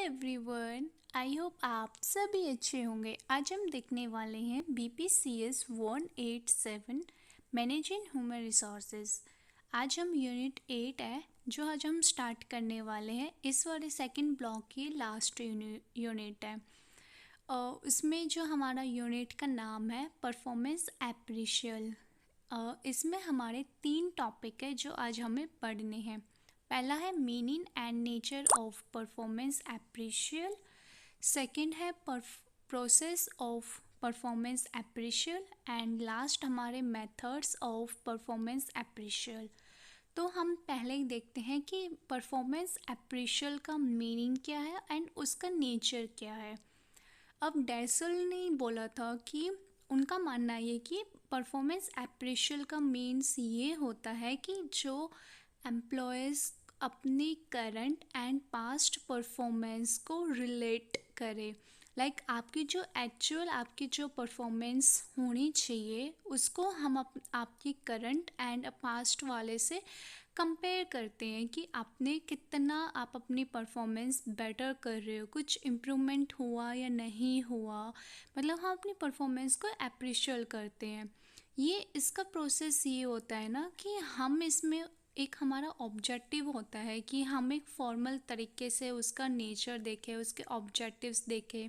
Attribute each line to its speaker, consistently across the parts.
Speaker 1: Everyone, I hope आप सभी अच्छे होंगे। आज हम देखने वाले हैं BPCS 187 मैनेजिंग ह्यूमन रिसोर्सेज। आज हम यूनिट 8 है जो आज हम स्टार्ट करने वाले हैं। इस वाले सेकंड ब्लॉक की लास्ट यूनिट है। इसमें जो हमारा यूनिट का नाम है परफॉर्मेंस एप्रिशियल। इसमें हमारे 3 टॉपिक है जो आज हमें पढ़ने हैं। पहला है meaning and nature of performance appraisal. Second है process of performance appraisal and last हमारे मेथड्स ऑफ परफॉर्मेंस एप्रिशियल। तो हम पहले ही देखते हैं कि परफॉर्मेंस एप्रिशियल का मीनिंग क्या है एंड उसका नेचर क्या है। अब डेसल ने बोला था कि उनका मानना है कि परफॉर्मेंस एप्रिशियल का मीन्स ये होता है कि जो एम्प्लॉयज़ अपनी करंट एंड पास्ट परफॉर्मेंस को रिलेट करे। आपकी जो परफॉर्मेंस होनी चाहिए उसको हम आपकी करंट एंड पास्ट वाले से कंपेयर करते हैं कि आपने कितना आप अपनी परफॉर्मेंस बेटर कर रहे हो, कुछ इम्प्रूवमेंट हुआ या नहीं हुआ। मतलब हम अपनी परफॉर्मेंस को अप्रिशिएट करते हैं। ये इसका प्रोसेस ये होता है ना कि हम इसमें एक हमारा ऑब्जेक्टिव होता है कि हम एक फॉर्मल तरीके से उसका नेचर देखें, उसके ऑब्जेक्टिव्स देखें।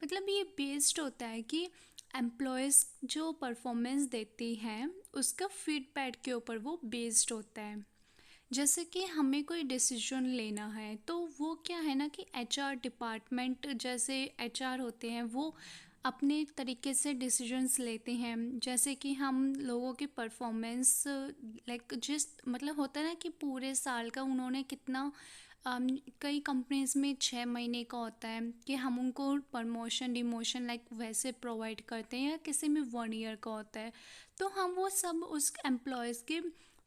Speaker 1: मतलब ये बेस्ड होता है कि एम्प्लॉयज़ जो परफॉर्मेंस देती हैं उसका फीडबैक के ऊपर वो बेस्ड होता है। जैसे कि हमें कोई डिसीजन लेना है तो वो क्या है ना कि HR डिपार्टमेंट जैसे HR होते हैं वो अपने तरीके से डिसीजंस लेते हैं। जैसे कि हम लोगों की परफॉर्मेंस जिस मतलब होता है ना कि पूरे साल का उन्होंने कितना कई कंपनीज में 6 महीने का होता है कि हम उनको प्रमोशन डिमोशन वैसे प्रोवाइड करते हैं, या किसी में 1 ईयर का होता है। तो हम वो सब उस एम्प्लॉयज़ के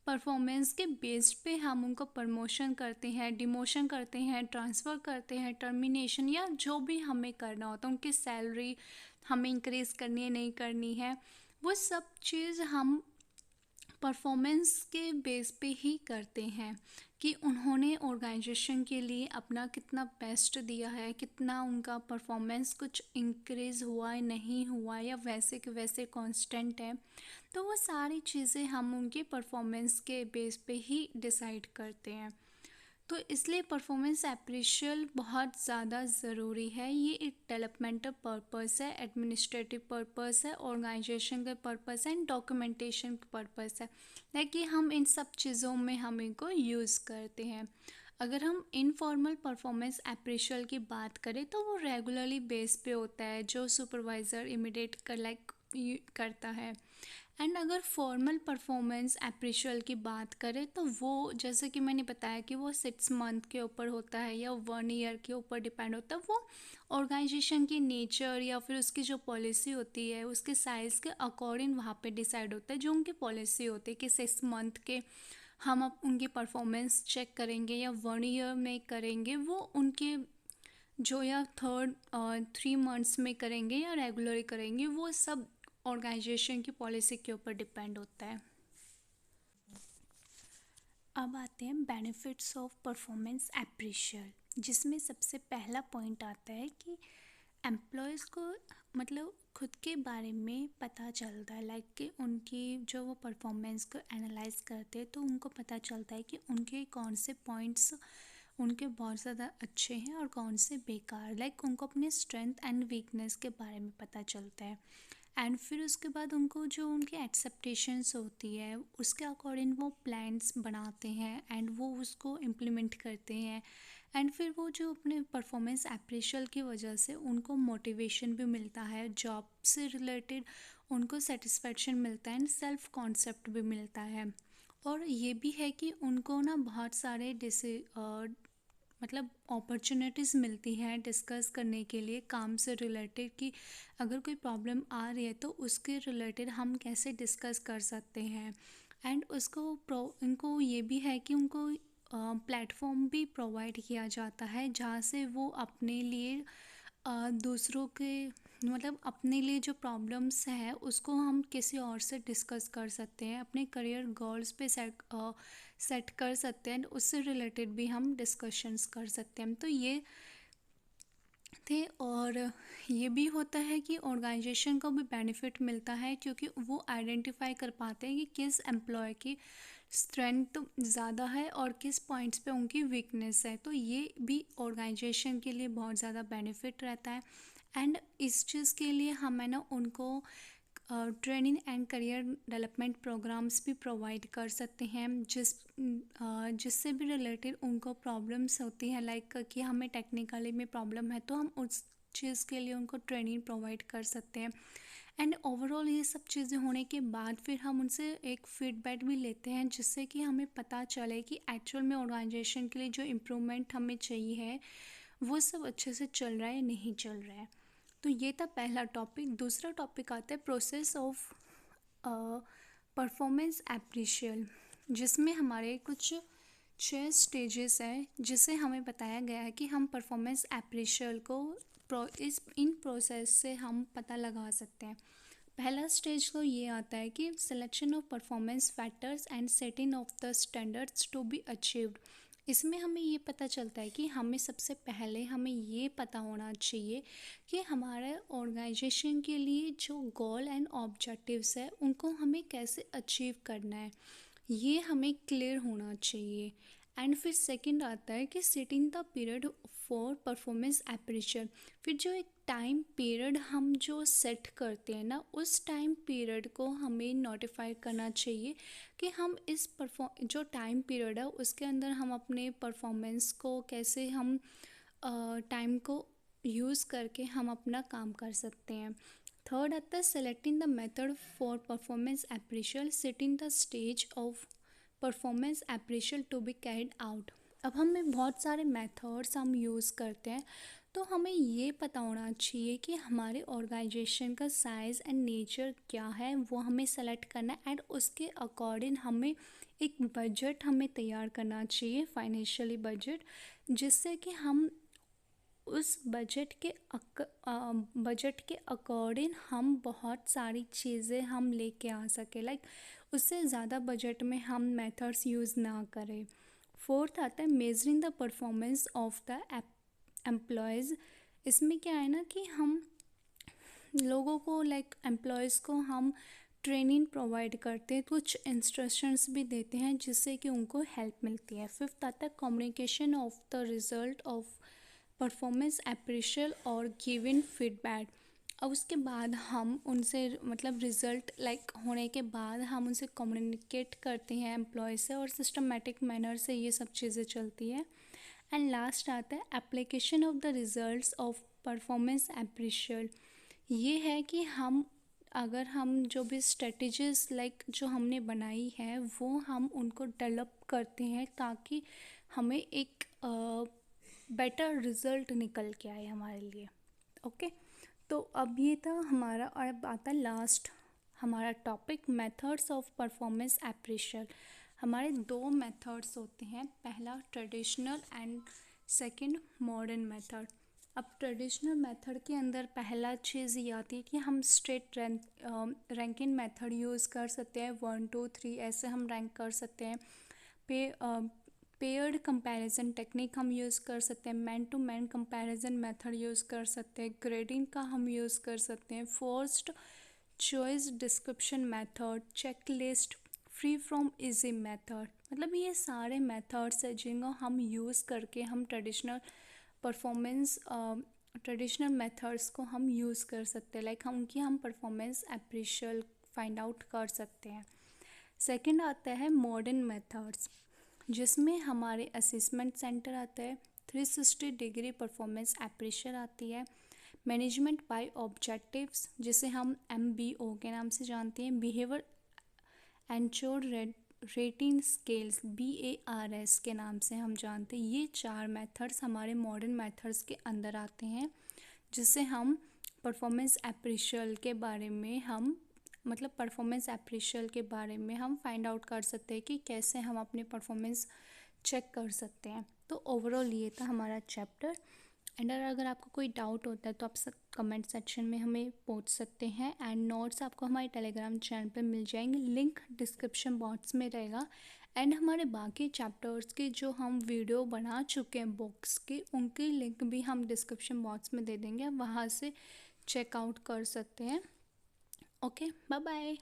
Speaker 1: परफॉर्मेंस के बेस पे हम उनको प्रमोशन करते हैं, डिमोशन करते हैं, ट्रांसफ़र करते हैं, टर्मिनेशन या जो भी हमें करना होता है, उनकी सैलरी हमें इंक्रीज़ करनी है नहीं करनी है, वो सब चीज़ हम परफॉर्मेंस के बेस पे ही करते हैं कि उन्होंने ऑर्गेनाइजेशन के लिए अपना कितना बेस्ट दिया है, कितना उनका परफॉर्मेंस कुछ इंक्रीज़ हुआ है नहीं हुआ या वैसे के वैसे कांस्टेंट है। तो वो सारी चीज़ें हम उनके परफॉर्मेंस के बेस पे ही डिसाइड करते हैं। तो इसलिए परफॉर्मेंस एप्रिशियल बहुत ज़्यादा ज़रूरी है। ये एक डेवलपमेंटल पर्पस है, एडमिनिस्ट्रेटिव पर्पस है, ऑर्गेनाइजेशन का पर्पस है एंड डॉक्यूमेंटेशन का पर्पस है। कि हम इन सब चीज़ों में हम इनको यूज़ करते हैं। अगर हम इनफॉर्मल परफॉर्मेंस एप्रिशियल की बात करें तो वो रेगुलरली बेस पे होता है, जो सुपरवाइज़र इमिडिएट करता है। एंड अगर फॉर्मल परफॉर्मेंस एप्रिशियल की बात करें तो वो जैसे कि मैंने बताया कि वो 6 मंथ के ऊपर होता है या 1 ईयर के ऊपर डिपेंड होता है। वो ऑर्गेनाइजेशन की नेचर या फिर उसकी जो पॉलिसी होती है उसके साइज़ के अकॉर्डिंग वहाँ पे डिसाइड होता है। जो उनकी पॉलिसी होती है कि 6 मंथ के हम अब उनकी परफॉर्मेंस चेक करेंगे या 1 ईयर में करेंगे, वो उनके जो या 3 मंथ्स में करेंगे या रेगुलर करेंगे, वो सब ऑर्गेनाइजेशन की पॉलिसी के ऊपर डिपेंड होता है। अब आते हैं बेनिफिट्स ऑफ परफॉर्मेंस एप्रिशियल, जिसमें सबसे पहला पॉइंट आता है कि एम्प्लॉयज़ को मतलब खुद के बारे में पता चलता है। कि उनकी जो वो परफॉर्मेंस को एनालाइज करते हैं तो उनको पता चलता है कि उनके कौन से पॉइंट्स उनके बहुत ज़्यादा अच्छे हैं और कौन से बेकार। उनको अपने स्ट्रेंथ एंड वीकनेस के बारे में पता चलता है। एंड फिर उसके बाद उनको जो उनकी एक्सेप्टेशंस होती है उसके अकॉर्डिंग वो प्लान्स बनाते हैं एंड वो उसको इम्प्लीमेंट करते हैं। एंड फिर वो जो अपने परफॉर्मेंस एप्रिशियल की वजह से उनको मोटिवेशन भी मिलता है, जॉब से रिलेटेड उनको सेटिस्फेक्शन मिलता है एंड सेल्फ कॉन्सेप्ट भी मिलता है। और ये भी है कि उनको ना बहुत सारे मतलब अपॉर्चुनिटीज़ मिलती हैं डिस्कस करने के लिए काम से रिलेटेड, कि अगर कोई प्रॉब्लम आ रही है तो उसके रिलेटेड हम कैसे डिस्कस कर सकते हैं। एंड इनको ये भी है कि उनको प्लेटफॉर्म भी प्रोवाइड किया जाता है जहाँ से वो अपने लिए दूसरों के मतलब अपने लिए जो प्रॉब्लम्स है उसको हम किसी और से डिस्कस कर सकते हैं, अपने करियर गोल्स पे सेट कर सकते हैं, उससे रिलेटेड भी हम डिस्कशंस कर सकते हैं। तो ये थे। और ये भी होता है कि ऑर्गेनाइजेशन को भी बेनिफिट मिलता है, क्योंकि वो आइडेंटिफाई कर पाते हैं कि किस एम्प्लॉय की स्ट्रेंथ ज़्यादा है और किस पॉइंट्स पे उनकी वीकनेस है। तो ये भी ऑर्गेनाइजेशन के लिए बहुत ज़्यादा बेनिफिट रहता है। एंड इस चीज़ के लिए हम है ना उनको training and career development programs भी प्रोवाइड कर सकते हैं, जिससे भी रिलेटेड उनको प्रॉब्लम्स होती हैं, लाइक कि हमें टेक्निकली में प्रॉब्लम है तो हम उस चीज़ के लिए उनको ट्रेनिंग प्रोवाइड कर सकते हैं। एंड ओवरऑल ये सब चीज़ें होने के बाद फिर हम उनसे एक फीडबैक भी लेते हैं, जिससे कि हमें पता चले कि एक्चुअल में ऑर्गेनाइजेशन के लिए जो इम्प्रूवमेंट हमें चाहिए है वो सब अच्छे से चल रहा है या नहीं चल रहा है। तो ये था पहला टॉपिक। दूसरा टॉपिक आता है प्रोसेस ऑफ परफॉर्मेंस एप्रिशियल, जिसमें हमारे कुछ 6 स्टेजेस हैं, जिसे हमें बताया गया है कि हम परफॉर्मेंस एप्रिशियल को इन प्रोसेस से हम पता लगा सकते हैं। पहला स्टेज तो ये आता है कि selection of performance factors and setting of the standards to be achieved. इसमें हमें ये पता चलता है कि हमें सबसे पहले हमें ये पता होना चाहिए कि हमारे ऑर्गेनाइजेशन के लिए जो गोल एंड ऑब्जेक्टिव्स है उनको हमें कैसे अचीव करना है, ये हमें क्लियर होना चाहिए। एंड फिर सेकंड आता है कि setting the period for performance appreciation. फिर जो एक टाइम पीरियड हम जो सेट करते हैं ना, उस टाइम पीरियड को हमें नोटिफाई करना चाहिए कि हम इस जो टाइम पीरियड है उसके अंदर हम अपने परफॉर्मेंस को कैसे हम टाइम को यूज़ करके हम अपना काम कर सकते हैं। थर्ड आता है selecting the method for performance appraisal, setting the stage of performance appraisal to be carried out. अब हमें बहुत सारे मेथड्स हम यूज़ करते हैं, तो हमें ये पता होना चाहिए कि हमारे ऑर्गेनाइजेशन का साइज़ एंड नेचर क्या है, वो हमें सेलेक्ट करना है। एंड उसके अकॉर्डिंग हमें एक बजट हमें तैयार करना चाहिए, फाइनेंशियली बजट, जिससे कि हम उस बजट के अकॉर्डिंग हम बहुत सारी चीज़ें हम लेके आ सके, लाइक उससे ज़्यादा बजट में हम मेथड्स यूज़ ना करें। फोर्थ आता है measuring the performance of the employees. इसमें क्या है ना कि हम लोगों को लाइक एम्प्लॉयज़ को हम ट्रेनिंग प्रोवाइड करते हैं, कुछ इंस्ट्रक्शंस भी देते हैं जिससे कि उनको हेल्प मिलती है। फिफ्थ आता है communication of the result of performance appraisal और गिवन फीडबैक। अब उसके बाद हम उनसे मतलब रिज़ल्ट लाइक होने के बाद हम उनसे कम्युनिकेट करते हैं एम्प्लॉय से, और सिस्टमेटिक मैनर से ये सब चीज़ें चलती है। एंड लास्ट आता है application of the results of performance appraisal. ये है कि हम अगर हम जो भी स्ट्रेटजीज लाइक जो हमने बनाई है वो हम उनको डेवलप करते हैं, ताकि हमें एक बेटर रिज़ल्ट निकल के आए हमारे लिए। ओके, तो अब ये था हमारा, और अब आता है लास्ट हमारा टॉपिक मेथड्स ऑफ परफॉर्मेंस एप्रिशियल। हमारे 2 मेथड्स होते हैं, पहला traditional and second modern method. अब ट्रेडिशनल मेथड के अंदर पहला चीज़ ये आती है कि हम स्ट्रेट रैंकिंग मेथड यूज़ कर सकते हैं, 1 2 3 ऐसे हम रैंक कर सकते हैं। पेयर्ड कंपैरिजन टेक्निक हम यूज़ कर सकते हैं, man to man comparison method use कर सकते हैं, ग्रेडिंग का हम यूज़ कर सकते हैं, forced choice description method, check list, free from easy method. मतलब ये सारे मेथड्स हैं जिनको हम यूज़ करके हम ट्रेडिशनल मेथड्स को हम यूज़ कर सकते हैं, लाइक हम परफॉर्मेंस एप्रिशियल फाइंड आउट कर सकते हैं। सेकंड आता है मॉडर्न मेथड्स, जिसमें हमारे असेसमेंट सेंटर आता है, 360 डिग्री परफॉर्मेंस एप्रिशियल आती है, मैनेजमेंट बाय ऑब्जेक्टिव्स जिसे हम MBO के नाम से जानते हैं, बिहेवियर एंचोर रेटिंग स्केल्स BARS के नाम से हम जानते हैं। ये 4 मेथड्स हमारे मॉडर्न मेथड्स के अंदर आते हैं, जिससे हम परफॉर्मेंस एप्रिशियल के बारे में हम फाइंड आउट कर सकते हैं कि कैसे हम अपनी परफॉर्मेंस चेक कर सकते हैं। तो ओवरऑल ये था हमारा चैप्टर। एंड अगर आपको कोई डाउट होता है तो आप सब कमेंट सेक्शन में हमें पूछ सकते हैं। एंड नोट्स आपको हमारे टेलीग्राम चैनल पे मिल जाएंगे, लिंक डिस्क्रिप्शन बॉक्स में रहेगा। एंड हमारे बाकी चैप्टर्स की जो हम वीडियो बना चुके हैं बुक्स की, उनकी लिंक भी हम डिस्क्रिप्शन बॉक्स में दे देंगे, वहाँ से चेकआउट कर सकते हैं। Okay, bye bye.